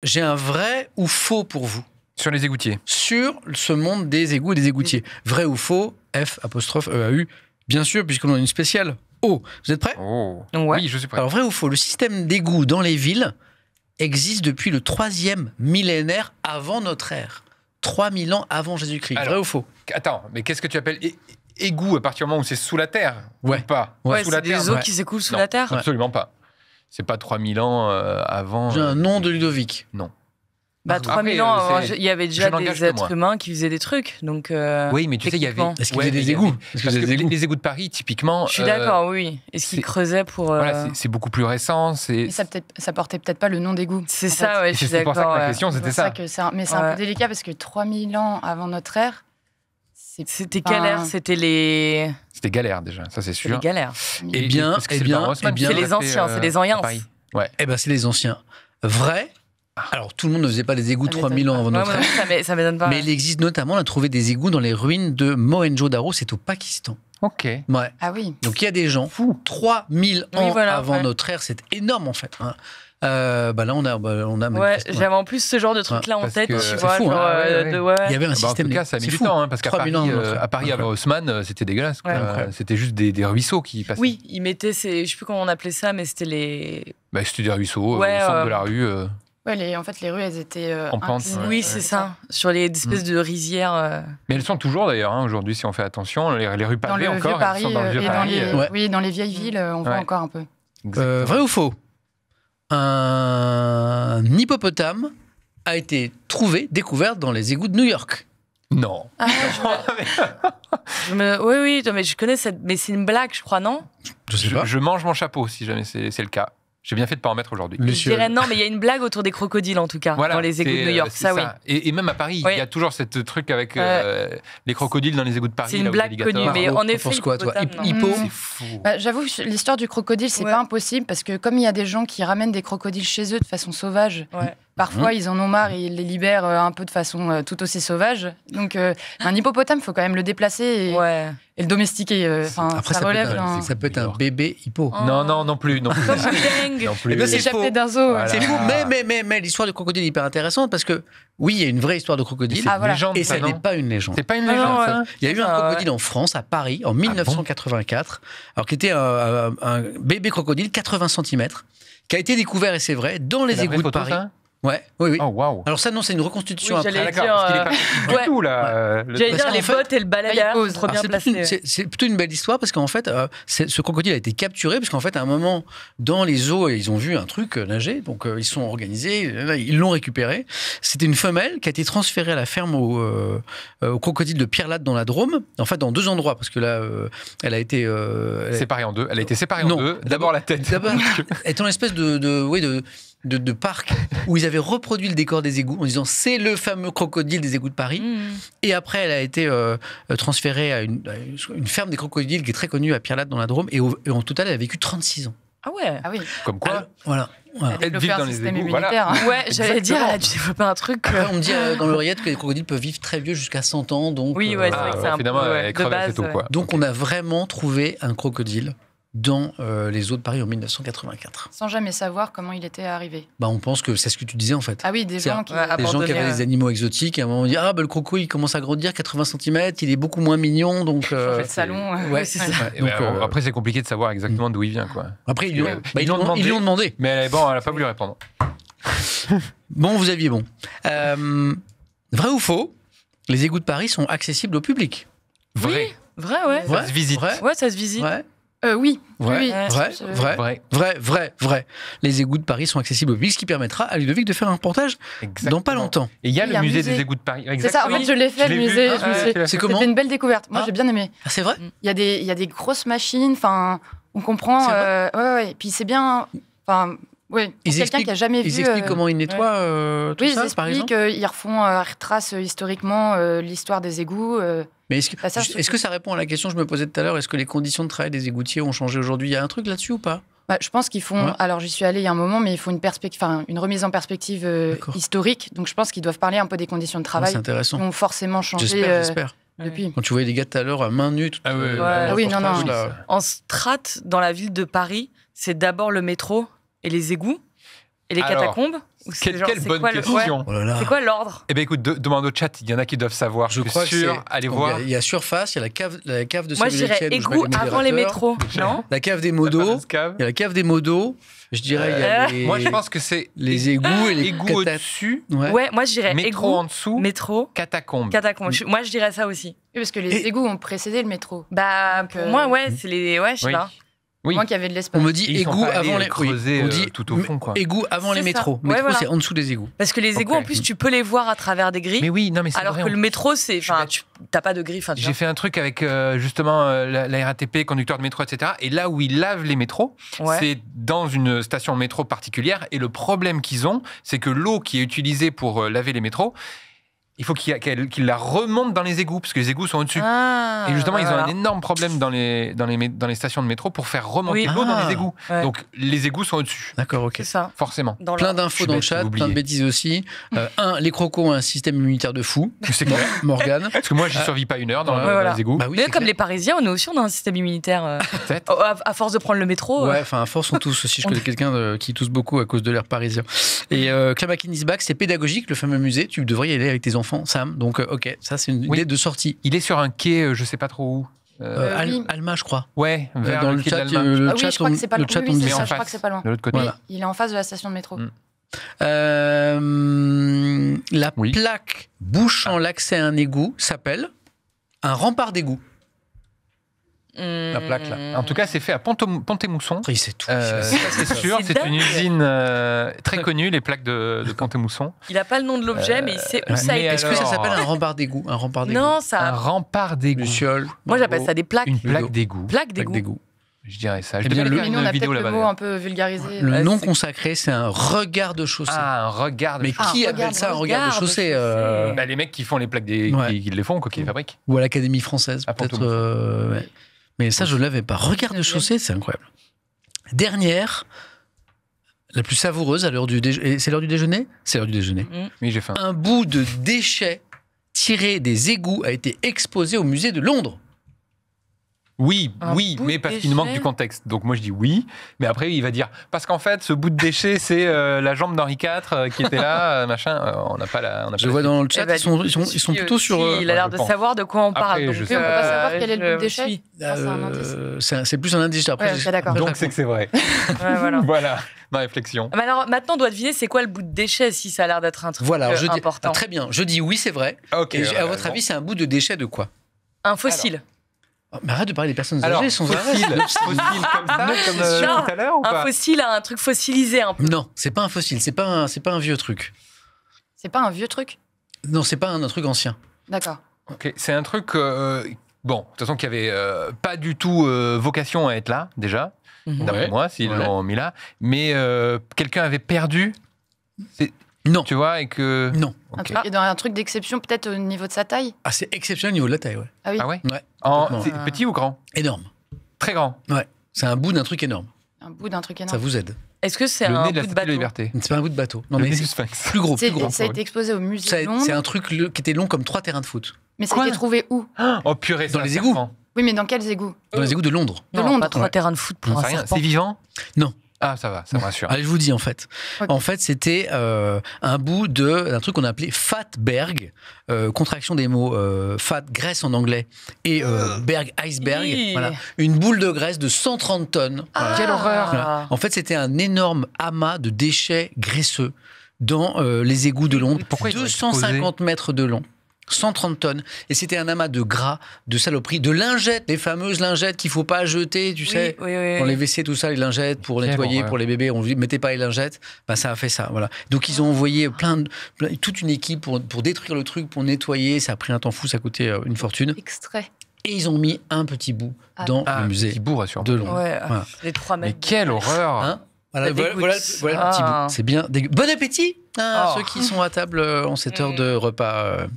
J'ai un vrai ou faux pour vous. Sur les égoutiers. Sur ce monde des égouts et des égoutiers. Vrai ou faux, F''EAU, bien sûr, puisqu'on a une spéciale O. Vous êtes prêts? Oh. Ouais. Oui, je suis prêt. Alors, vrai ou faux, le système d'égouts dans les villes existe depuis le 3e millénaire avant notre ère. 3000 ans avant Jésus-Christ. Alors, Vrai ou faux? Attends, mais qu'est-ce que tu appelles égout à partir du moment où c'est sous la terre? Ouais. Ou pas? Ouais, Sous c'est la terre, des eaux non. qui s'écoulent sous Non, la terre. Absolument pas. C'est pas 3000 ans avant. J'ai un nom de Ludovic. Non. Bah, 3000 ans Après, avant, il y avait déjà je n'engage des que êtres moi. humains qui faisaient des trucs. Donc, Oui, mais tu sais, il y avait. techniquement. Est-ce qu'il y Ouais, avait des mais égouts? Parce que les égouts de Paris, typiquement. Je suis d'accord, oui. Est-ce qu'ils c'est- creusaient pour. Voilà, c'est beaucoup plus récent. Mais ça portait peut-être pas le nom d'égout. C'est en ça, fait. ouais, je suis C'est pour ça que d'accord. ma ouais. question, C'est c'était pour ça. que mais c'est un Ouais. peu délicat parce que 3000 ans avant notre ère, C'était quelle ère? C'était les C'était galère déjà, ça c'est sûr. galères. Eh bien, parce que eh c'est le bien, baron Haussmann eh bien. qui C'est l'a les fait, anciens, c'est les anciens. à Paris. Ouais. Eh ben, c'est les anciens. Vrai. Alors, tout le monde ne faisait pas des égouts Ça 3000 ans avant Ouais, notre ère. ça m'étonne pas. Mais il existe notamment, on a trouvé des égouts dans les ruines de Mohenjo-Daro, c'est au Pakistan. Ok. Ouais. Ah oui. Donc il y a des gens, 3000 Oui, ans voilà, avant ouais. notre ère, c'est énorme en fait. Hein. Là, on a Ouais, manifestement- j'avais en plus ce genre de truc-là en parce tête, que- tu c'est vois. fou, genre, hein. Ouais. Il y avait un En système. tout cas, ça a mis c'est du fou. temps, parce qu'à 3000 Paris, ans avant notre ère. à Paris avant Haussmann, c'était dégueulasse. quoi. Ouais. C'était juste des ruisseaux qui passaient. Oui, ils mettaient je sais plus comment on appelait ça, mais c'était les. Bah, c'était des ruisseaux Ouais, au centre de la rue. Ouais, en fait, les rues, elles étaient En pente, inclinées. ouais. Oui, c'est ça. Sur les espèces de rizières. Mais elles sont toujours d'ailleurs, hein, aujourd'hui, si on fait attention. Les rues Dans pavées le encore, vieux Paris elles sont dans le vieux et dans Paris. les, Ouais. oui, dans les vieilles villes, on voit Ouais. encore un peu. Exactement. Vrai ou faux? Un hippopotame a été découvert dans les égouts de New York. Non. Oui, mais je connais cette. Mais c'est une blague, je crois, non? Je sais pas. Je mange mon chapeau, si jamais c'est le cas. J'ai bien fait de ne pas en mettre aujourd'hui. Le- Je dirais non, mais il y a une blague autour des crocodiles, en tout cas, dans les égouts de New York. c'est Ça, oui. Et même à Paris, Oui. il y a toujours ce truc avec les crocodiles dans les égouts de Paris. C'est une là, aux blague alligators. connue, mais Margot, en effet. penses quoi, toi? hippopotame, Hippo non. C'est fou. Bah, j'avoue, l'histoire du crocodile, c'est Ouais. pas impossible parce que comme il y a des gens qui ramènent des crocodiles chez eux de façon sauvage, Ouais. parfois ils en ont marre et ils les libèrent un peu de façon tout aussi sauvage. Donc un hippopotame, faut quand même le déplacer Ouais. et le domestiquer. Enfin, Après, ça ça peut, relève être, d'un- ça peut être un bébé hippo. Oh. Non plus. Non plus. Comme dingue. Non plus. Eh ben, c'est échappé faux. d'un zoo. Voilà. C'est fou, mais l'histoire du crocodile est hyper intéressante parce que, oui, il y a une vraie histoire de crocodile. Ah, voilà. Légende, Et ça, ça n'est non pas une légende. C'est pas une Ah, légende. non, ça. ouais. Il y a eu un Ah, crocodile en France, à Paris, en 1984, alors qui était un bébé crocodile, 80 cm, qui a été découvert, et c'est vrai, dans les C'est la vraie égouts de photo, Paris. ça Ouais, oui. Oh, waouh. Alors ça, non, c'est une reconstitution Oui, après. j'allais Ah, d'accord, dire, parce qu'il est pas du ouais. tout, là. J'allais Parce dire qu'en les fait- bottes et le balai Ah, il derrière, pose. trop bien Alors, placé. c'est plutôt une belle histoire parce qu'en fait, ce crocodile a été capturé parce qu'en fait, à un moment, dans les eaux, ils ont vu un truc nager, donc ils sont organisés, là, ils l'ont récupéré. C'était une femelle qui a été transférée à la ferme au crocodile de Pierre-Latte dans la Drôme, en fait, dans 2 endroits, parce que là, elle a été... Séparée en deux. Elle a été séparée Non. en deux. D'abord la tête. D'abord, est en espèce de parc où ils avaient reproduit le décor des égouts en disant c'est le fameux crocodile des égouts de Paris. Mmh. Et après, elle a été transférée à une ferme des crocodiles qui est très connue à Pierre-Latte dans la Drôme. Et en total, elle a vécu 36 ans. Ah ouais. Ah oui. Comme quoi, Alors, voilà. Elle a développé vivre dans un les système égouts, immunitaire. Ouais, j'allais dire, elle a dû développer un truc. Après, on me dit dans l'oreillette que les crocodiles peuvent vivre très vieux jusqu'à 100 ans. Donc, Oui, ouais, c'est vrai que c'est un finalement, peu, ouais, elle de crevait base, assez tôt, ouais. quoi. donc on a vraiment trouvé un crocodile dans les eaux de Paris en 1984. Sans jamais savoir comment il était arrivé. Bah, on pense que c'est ce que tu disais en fait. Ah oui, des C'est gens un- qui... Ouais, Des gens qui abandonné, avaient des animaux exotiques, à un moment, on dit ah, bah, le croco il commence à grandir, 80 cm, il est beaucoup moins mignon. Donc, changer de salon. ouais, c'est ça. ouais, Et donc, ouais, après, c'est compliqué de savoir exactement d'où il vient, quoi. après, ils lui ont, Ouais. bah, ils lui ont demandé. Mais bon, elle n'a pas voulu répondre. Bon, vous aviez bon. Vrai ou faux, les égouts de Paris sont accessibles au public. Vrai. Vrai, ouais. Ça se visite. Vrai, Ouais, ça se visite. vrai, Oui. vrai, Oui, vrai, je- vrai, vrai. Les égouts de Paris sont accessibles au public, ce qui permettra à Ludovic de faire un reportage dans pas longtemps. Et il y a Il y le a un musée musée. des égouts de Paris. C'est ça, en fait, je l'ai fait, Je le l'ai musée. vu. je me suis- Ouais, C'est comment C'était une belle découverte. Moi, Ah. j'ai bien aimé. Ah, c'est vrai? Il y a des grosses machines, enfin, on comprend. C'est vrai Ouais. Puis c'est bien. Enfin, ouais. Pour Ils quelqu'un expliquent- qui a jamais vu. Ils expliquent comment ils nettoient tout Oui, ça, ils par exemple? expliquent, ils refont, retracent historiquement l'histoire des égouts. Mais Bah, ça, je trouve est-ce que ça répond à la question que je me posais tout à l'heure? Est-ce que les conditions de travail des égoutiers ont changé aujourd'hui? Il y a un truc là-dessus ou pas? Bah, je pense qu'ils font. Ouais. Alors, j'y suis allée il y a un moment, mais ils font une remise en perspective D'accord. historique. Donc, je pense qu'ils doivent parler un peu des conditions de Ah, travail c'est qui intéressant. ont forcément changé J'espère. depuis. Quand tu voyais les gars tout à l'heure à main nue, tout, Ah ouais, ouais. Ah oui, non, non. là. En strate, dans la ville de Paris, c'est d'abord le métro et les égouts et les Alors, catacombes. Quelle bonne question. Oh là là. C'est quoi l'ordre? Eh bien, écoute, demande au chat, il y en a qui doivent savoir. Je crois que c'est. Allez voir. Il y a Surface, il y a la cave de Moi, je dirais Samuel Etienne, égout avant les métros, non? La cave des modos. Il y a la cave des modos. Je dirais, il y a les... Moi, je pense que c'est les égouts et les égouts au-dessus. Ouais, moi, je dirais métro égout, en dessous. métro, Catacombe. Moi, je dirais ça aussi. Oui, parce que les égouts ont précédé le métro. Bah, pour moi, ouais, c'est les... Ouais, je sais pas. Oui. Moi qui avait de l'espace. On me dit Ils sont égout pas allés avant les creuser, on dit tout au fond, quoi. Égout avant les C'est métros. ça. Ouais, Métro, voilà. c'est en dessous des égouts. Parce que les égouts, en plus, tu peux les voir à travers des grilles. Mais oui, non, mais c'est alors vrai, que en le plus. métro, c'est... Enfin, bête. t'as pas de grille. Enfin, J'ai fait un truc avec justement la RATP, conducteur de métro, etc. Et là où ils lavent les métros, c'est dans une station métro particulière. Et le problème qu'ils ont, c'est que l'eau qui est utilisée pour laver les métros, il faut qu'ils la remontent dans les égouts, parce que les égouts sont au-dessus. Et justement, ils ont un énorme problème dans les stations de métro pour faire remonter l'eau dans les égouts. Ouais. Donc, les égouts sont au-dessus. D'accord, ok. C'est ça. Forcément. Plein d'infos dans le chat, plein de bêtises aussi. Les crocos ont un système immunitaire de fou. C'est clair. Morgane. Parce que moi, j'y survis pas une heure dans les égouts. Bah oui, Mais c'est comme clair. les Parisiens, on est aussi dans un système immunitaire. Peut-être. À force de prendre le métro. Ouais, enfin, à force, on tousse aussi. Je connais quelqu'un qui tousse beaucoup à cause de l'air parisien. Et Clamakin is back, c'est pédagogique, le fameux musée. Tu devrais y aller avec tes enfants, Sam. Donc, ok, ça, c'est une idée de sortie. Il est sur un quai, je sais pas trop où. Oui. Alma, je crois. Ouais, vers Dans le le quai de chat, l'Alma. le Ah oui, chat, je crois que c'est pas loin. on Oui, me c'est dit ça, ça. je crois que c'est pas loin. De l'autre côté. Oui, il est en face de la station de métro. La plaque bouchant l'accès à un égout s'appelle un rempart d'égout. La plaque, là. En tout cas, c'est fait à Pont-et-Mousson. Il sait tout. Ça, c'est sûr. C'est C'est une usine très connue, les plaques de Pont-et-Mousson. Il a pas le nom de l'objet, mais il sait où ça a mais été. Est-ce que ça alors- s'appelle un rempart d'égout? Un rempart d'égout. Non, Un ça. rempart d'égout. Luciole. Moi, j'appelle ça des plaques. Une plaque d'égout. Plaques Plaque d'égout. d'égout. Je dirais ça. Je Eh bien, devrais le- faire Mais nous, on une a vidéo peut-être le là-bas. mot d'ailleurs. un peu vulgarisé. Le Ouais, nom c'est- consacré, c'est un regard de chaussée. Ah, un regard de Mais chaussée. qui Ah, appelle ça un regard regard de de chaussée chaussée. Bah, les mecs qui font les plaques Ouais. qui les font, quoi, qui les fabriquent. Ou à l'Académie française, À peut-être. Pont-à-Mousson. Ouais. Mais ça, je ne l'avais pas. Regard de chaussée, c'est incroyable. Dernière, la plus savoureuse à l'heure du déjeuner. C'est l'heure du déjeuner? C'est l'heure du déjeuner. Oui, j'ai faim. Un bout de déchets tiré des égouts a été exposé au musée de Londres. Oui, Un oui, bout mais de parce qu'il nous manque déchet. du contexte. Donc moi je dis oui, mais après il va dire parce qu'en fait ce bout de déchet c'est la jambe d'Henri IV qui était là, machin. On n'a pas la. On n'a Je pas vois la dans le chat, Eh ben, ils sont plutôt sur. Il a l'air je de pense. savoir de quoi on parle. Après, donc, je Oui, on peut pas savoir quel est le bout de je déchet. suis. Ah, c'est un indice. C'est plus un indice. Après, Ouais, ok, d'accord. Donc c'est que c'est vrai. Ouais, voilà. Voilà ma réflexion. Mais alors maintenant, on doit deviner c'est quoi le bout de déchet si ça a l'air d'être un truc Voilà, je dis, important. très bien. Je dis oui, c'est vrai. Ok. Et à votre avis, c'est un bout de déchet de quoi? Un fossile. Oh, mais arrête de parler des personnes Alors âgées, sans arrêt. fossile comme ça, comme Non, tout à l'heure ou Un pas? fossile, un truc fossilisé un peu. Non, c'est pas un fossile, c'est pas un vieux truc. C'est pas un vieux truc? Non, c'est pas un truc ancien. D'accord. Ok, c'est un truc. Bon, de toute façon, qui avait pas du tout vocation à être là déjà. D'après Ouais. moi, s'ils Ouais. l'ont mis là. Mais quelqu'un avait perdu. Non. Tu vois, et que. Non. Un Ok. truc, et dans un truc d'exception, peut-être au niveau de sa taille? Ah, c'est exceptionnel au niveau de la taille, ouais. Ah oui, Ah ouais Ouais. complètement. C'est petit ou grand? Énorme. Très grand. Ouais. C'est un bout d'un truc énorme. un bout d'un truc Ça énorme. vous aide. Est-ce que c'est Le un nez de la bout de Statue de bateau? la Liberté. C'est pas un bout de bateau. Non, Le mais nez c'est du Sphinx. plus gros, plus gros. Ça a été exposé au musée de C'est Londres, un truc qui était long comme 3 terrains de foot. mais ça a Quoi été trouvé où? Oh purée, Dans c'est les un égouts. serpent. Oui, mais dans quels égouts? Dans les égouts de Londres. De Non, Londres. pas trois Ouais. terrains de foot J'en pour un sais rien. serpent. C'est vivant? Non. Ah, ça va, ça me rassure. Allez, je vous dis en fait. Ok. En fait, c'était un bout d'un truc qu'on appelait Fatberg, contraction des mots fat, graisse en anglais, et berg, iceberg. Hi. Voilà. Une boule de graisse de 130 tonnes. Voilà. Quelle horreur. Voilà. En fait, c'était un énorme amas de déchets graisseux dans les égouts de Londres. Pourquoi ils ont 250 mètres de long. 130 tonnes. Et c'était un amas de gras, de saloperies, de lingettes, les fameuses lingettes qu'il faut pas jeter, tu sais. Oui. Dans les WC, tout ça, les lingettes pour Quelle nettoyer, horreur. pour les bébés, on dit mettez pas les lingettes. Ben, ça a fait ça, voilà. Donc ils ont envoyé toute une équipe pour détruire le truc, pour nettoyer. Ça a pris un temps fou, ça a coûté une fortune. Extrait. Et ils ont mis un petit bout dans Ah, le musée petit bout, rassure. de Londres. Ouais, Voilà. les 3 Mais mètres. quelle horreur! Hein voilà, Ça voilà, dégoûte. voilà le petit Ah. bout. C'est bien. Bon appétit, hein, Oh. ceux qui sont à table en cette heure de repas.